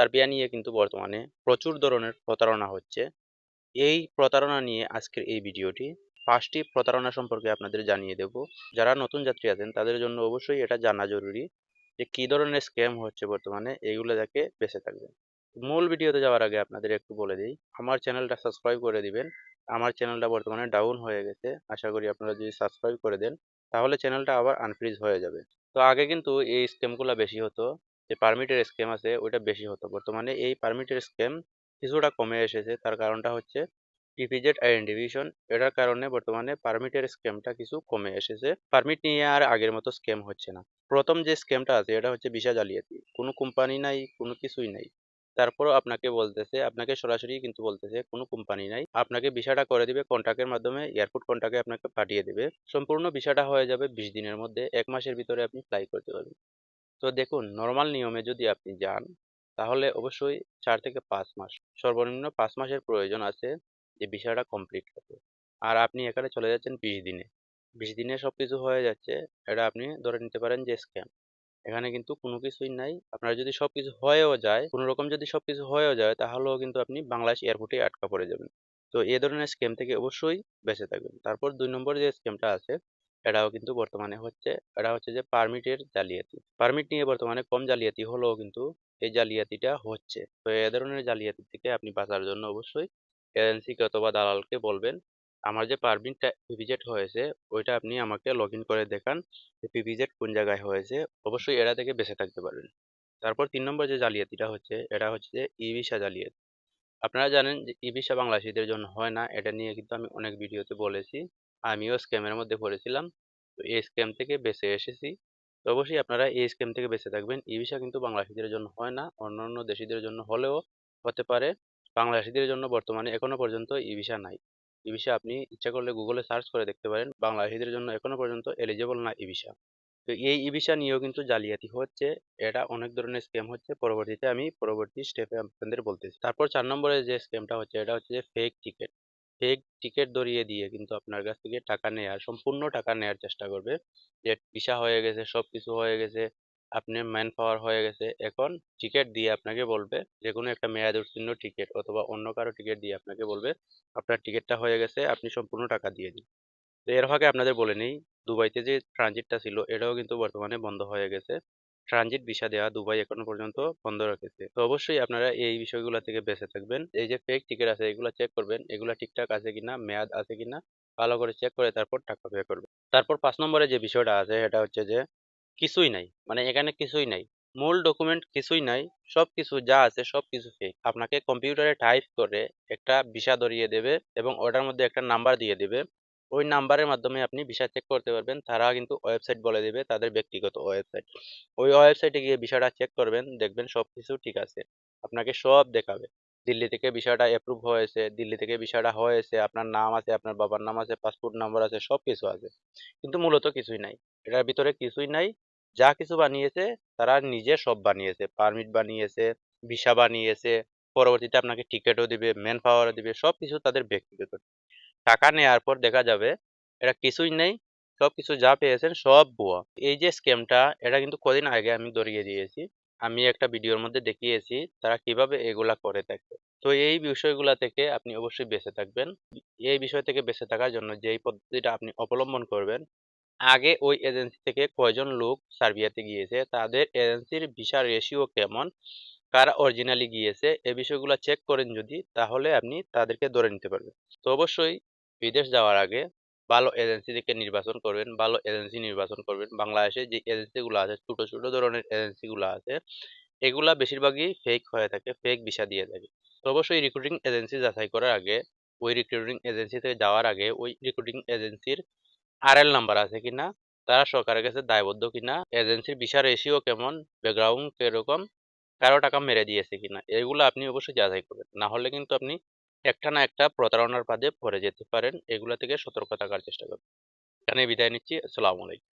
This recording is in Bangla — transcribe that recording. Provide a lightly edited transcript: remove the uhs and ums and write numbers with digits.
সার্বিয়া নিয়ে কিন্তু বর্তমানে প্রচুর ধরনের প্রতারণা হচ্ছে। এই প্রতারণা নিয়ে আজকের এই ভিডিওটি 5টি প্রতারণা সম্পর্কে আপনাদের জানিয়ে দেব। যারা নতুন যাত্রী আছেন তাদের জন্য অবশ্যই এটা জানা জরুরি যে কি ধরনের স্ক্যাম হচ্ছে বর্তমানে, এইগুলো থেকে বেঁচে থাকবেন। মূল ভিডিওতে যাওয়ার আগে আপনাদের একটু বলে দিই, আমার চ্যানেলটা সাবস্ক্রাইব করে দিবেন। আমার চ্যানেলটা বর্তমানে ডাউন হয়ে গেছে, আশা করি আপনারা যদি সাবস্ক্রাইব করে দেন তাহলে চ্যানেলটা আবার আনফ্রিজ হয়ে যাবে। তো আগে কিন্তু এই স্ক্যামগুলো বেশি হতো, যে পারমিটের স্ক্যাম আছে ওইটা বেশি হতো। বর্তমানে এই পারমিটের স্ক্যাম কিছুটা কমে এসেছে, তার কারণটা হচ্ছে ইপিজেড আইডেন্টিফিকেশন। এটার কারণে বর্তমানে পারমিটের স্ক্যামটা কিছু কমে এসেছে, পারমিট নিয়ে আর আগের মতো স্ক্যাম হচ্ছে না। প্রথম যে স্ক্যামটা আছে এটা হচ্ছে ভিসা জালিয়াতি, কোনো কোম্পানি নাই, কোনো কিছুই নাই, তারপরও আপনাকে বলতেছে, আপনাকে সরাসরি কিন্তু বলতেছে কোনো কোম্পানি নাই, আপনাকে ভিসাটা করে দিবে কন্ট্রাক্টের মাধ্যমে, এয়ারপোর্ট কন্ট্রাক্টে আপনাকে পাঠিয়ে দিবে, সম্পূর্ণ ভিসাটা হয়ে যাবে 20 দিনের মধ্যে, 1 মাসের ভিতরে আপনি ফ্লাই করতে পারবেন। তো দেখুন, নর্মাল নিয়মে যদি আপনি যান তাহলে অবশ্যই 4 থেকে 5 মাস, সর্বনিম্ন 5 মাসের প্রয়োজন আছে যে ভিসাটা কমপ্লিট করতে। আর আপনি এখানে চলে যাচ্ছেন 20 দিনে, 20 দিনে সবকিছু হয়ে যাচ্ছে। এটা আপনি ধরে নিতে পারেন যে স্ক্যাম। এখানে কিন্তু কোনো কিছুই নাই। আপনার যদি সবকিছু হয়েও যায়, কোনো রকম যদি সবকিছু হয়েও যায়, তাহলেও কিন্তু আপনি বাংলাদেশ এয়ারপোর্টে আটকা পড়ে যাবেন। তো এই ধরনের স্ক্যাম থেকে অবশ্যই বেঁচে থাকবেন। তারপর 2 নম্বর যে স্ক্যামটা আছে এটাও কিন্তু বর্তমানে হচ্ছে, এটা হচ্ছে যে পারমিটের জালিয়াতি। পারমিট নিয়ে বর্তমানে কম জালিয়াতি হলেও কিন্তু এই জালিয়াতিটা হচ্ছে। তো এই ধরনের জালিয়াতি থেকে আপনি বাঁচার জন্য অবশ্যই এজেন্সিকে অথবা দালালকে বলবেন, আমার যে পারমিটটা রিজেক্ট হয়েছে ওইটা আপনি আমাকে লগ ইন করে দেখান, পিপিজেড কোন জায়গায় হয়েছে। অবশ্যই এরা থেকে বেঁচে থাকতে পারবেন। তারপর 3 নম্বর যে জালিয়াতিটা হচ্ছে এটা হচ্ছে যে ই ভিসা জালিয়াতি। আপনারা জানেন যে ই ভিসা বাংলাদেশিদের জন্য হয় না, এটা নিয়ে কিন্তু আমি অনেক ভিডিওতে বলেছি। আমিও স্ক্যামের মধ্যে পড়েছিলাম, তো এই স্ক্যাম থেকে বেঁচে এসেছি। তো অবশ্যই আপনারা এই স্ক্যাম থেকে বেঁচে থাকবেন। ই ভিসা কিন্তু বাংলাদেশিদের জন্য হয় না, অন্যান্য দেশিদের জন্য হলেও হতে পারে। বাংলাদেশিদের জন্য বর্তমানে এখনো পর্যন্ত ই ভিসা নাই। ই ভিসা আপনি ইচ্ছা করলে গুগলে সার্চ করে দেখতে পারেন, বাংলাদেশিদের জন্য এখনো পর্যন্ত এলিজেবল না ই ভিসা। তো এই ই ভিসা নিয়েও কিন্তু জালিয়াতি হচ্ছে, এটা অনেক ধরনের স্ক্যাম হচ্ছে। পরবর্তীতে আমি পরবর্তী স্টেপে আপনাদের বলতেছি। তারপর 4 নম্বরে যে স্ক্যামটা হচ্ছে এটা হচ্ছে যে ফেক টিকিট। ফেক টিকিট ধরিয়ে দিয়ে কিন্তু আপনার কাছ থেকে টাকা নেয়ার, সম্পূর্ণ টাকা নেয়ার চেষ্টা করবে। যে ভিসা হয়ে গেছে, সবকিছু হয়ে গেছে, আপনি ম্যান পাওয়ার হয়ে গেছে, এখন টিকিট দিয়ে আপনাকে বলবে, যে কোনো একটা মেয়াদ উত্তীর্ণ টিকিট অথবা অন্য কারো টিকিট দিয়ে আপনাকে বলবে আপনার টিকিটটা হয়ে গেছে, আপনি সম্পূর্ণ টাকা দিয়ে দিন। তো এর ফাঁকে আপনাদের বলে নেই, দুবাইতে যে ট্রানজিটটা ছিল এটাও কিন্তু বর্তমানে বন্ধ হয়ে গেছে। ট্রানজিট ভিসা দেওয়া দুবাই এখনো পর্যন্ত বন্ধ রেখেছে। তো অবশ্যই আপনারা এই বিষয়গুলো থেকে বেঁচে থাকবেন। এই যে ফেক টিকিট আছে এগুলো চেক করবেন, এগুলা ঠিকঠাক আছে কিনা, মেয়াদ আছে কিনা ভালো করে চেক করে তারপর টাকা পে করবেন। তারপর 5 নম্বরে যে বিষয়টা আছে এটা হচ্ছে যে কিছুই নাই, মানে এখানে কিছুই নাই, মূল ডকুমেন্ট কিছুই নাই, সবকিছু যা আছে সবকিছু ফেক। আপনাকে কম্পিউটারে টাইপ করে একটা ভিসা ধরিয়ে দেবে এবং ওটার মধ্যে একটা নাম্বার দিয়ে দেবে। ওই নাম্বারের মাধ্যমে আপনি ভিসা চেক করতে পারবেন। তারা কিন্তু ওয়েবসাইট বলে দিবে, তাদের ব্যক্তিগত ওয়েবসাইট। ওই ওয়েবসাইটে গিয়ে ভিসাটা চেক করবেন, দেখবেন সবকিছু ঠিক আছে, আপনাকে সব দেখাবে। দিল্লি থেকে ভিসাটা অ্যাপ্রুভ হয়েছে, দিল্লি থেকে ভিসাটা হয়েছে, আপনার নাম আছে, আপনার বাবার নাম আছে, পাসপোর্ট নাম্বার আছে, সবকিছু আছে। কিন্তু মূলত কিছুই নাই, এটার ভিতরে কিছুই নাই। যা কিছু বানিয়েছে তারা নিজে সব বানিয়েছে, পারমিট বানিয়েছে, ভিসা বানিয়েছে, পরবর্তীতে আপনাকে টিকিটও দিবে, ম্যান পাওয়ারও দিবে, সবকিছু তাদের ব্যক্তিগত। টাকা নেওয়ার পর দেখা যাবে এটা কিছুই নেই, সবকিছু যা পেয়েছেন সব ভুয়া। এই যে স্ক্যামটা, এটা কিন্তু কদিন আগে আমি ধরিয়ে দিয়েছি, আমি একটা ভিডিওর মধ্যে দেখিয়েছি তারা কিভাবে এগুলা করে থাকে। তো এই বিষয়গুলা থেকে আপনি অবশ্যই বেঁচে থাকবেন। এই বিষয় থেকে বেঁচে থাকার জন্য যেই পদ্ধতিটা আপনি অবলম্বন করবেন, আগে ওই এজেন্সি থেকে কয়জন লোক সার্বিয়াতে গিয়েছে, তাদের এজেন্সির ভিসা রেশিও কেমন, কারা অরিজিনালি গিয়েছে, এই বিষয়গুলো চেক করেন যদি, তাহলে আপনি তাদেরকে ধরে নিতে পারবেন। তো অবশ্যই বিদেশ যাওয়ার আগে ভালো এজেন্সি থেকে নির্বাচন করবেন, ভালো এজেন্সি নির্বাচন করবেন। বাংলাদেশে যে এজেন্সিগুলো আছে, ছোট ছোট ধরনের এজেন্সিগুলো আছে, এগুলা বেশিরভাগই ফেক হয়ে থাকে, ফেক ভিসা দিয়ে থাকে। তো অবশ্যই রিক্রুটিং এজেন্সি যাচাই করার আগে, ওই রিক্রুটিং এজেন্সিতে যাওয়ার আগে ওই রিক্রুটিং এজেন্সির আরএল নাম্বার আছে কিনা, তারা সরকারের কাছে দায়বদ্ধ কিনা, এজেন্সির ভিসা রেশিও কেমন, ব্যাকগ্রাউন্ড কিরকম, কারো টাকা মেরে দিয়েছে কিনা, এগুলো আপনি অবশ্যই যাচাই করবেন। না হলে কিন্তু আপনি একটা না একটা প্রতারণার ফাঁদে পড়ে যেতে পারেন। এগুলা থেকে সতর্ক থাকার চেষ্টা করবেন। এখানে বিদায় নিচ্ছি। আসসালামু আলাইকুম।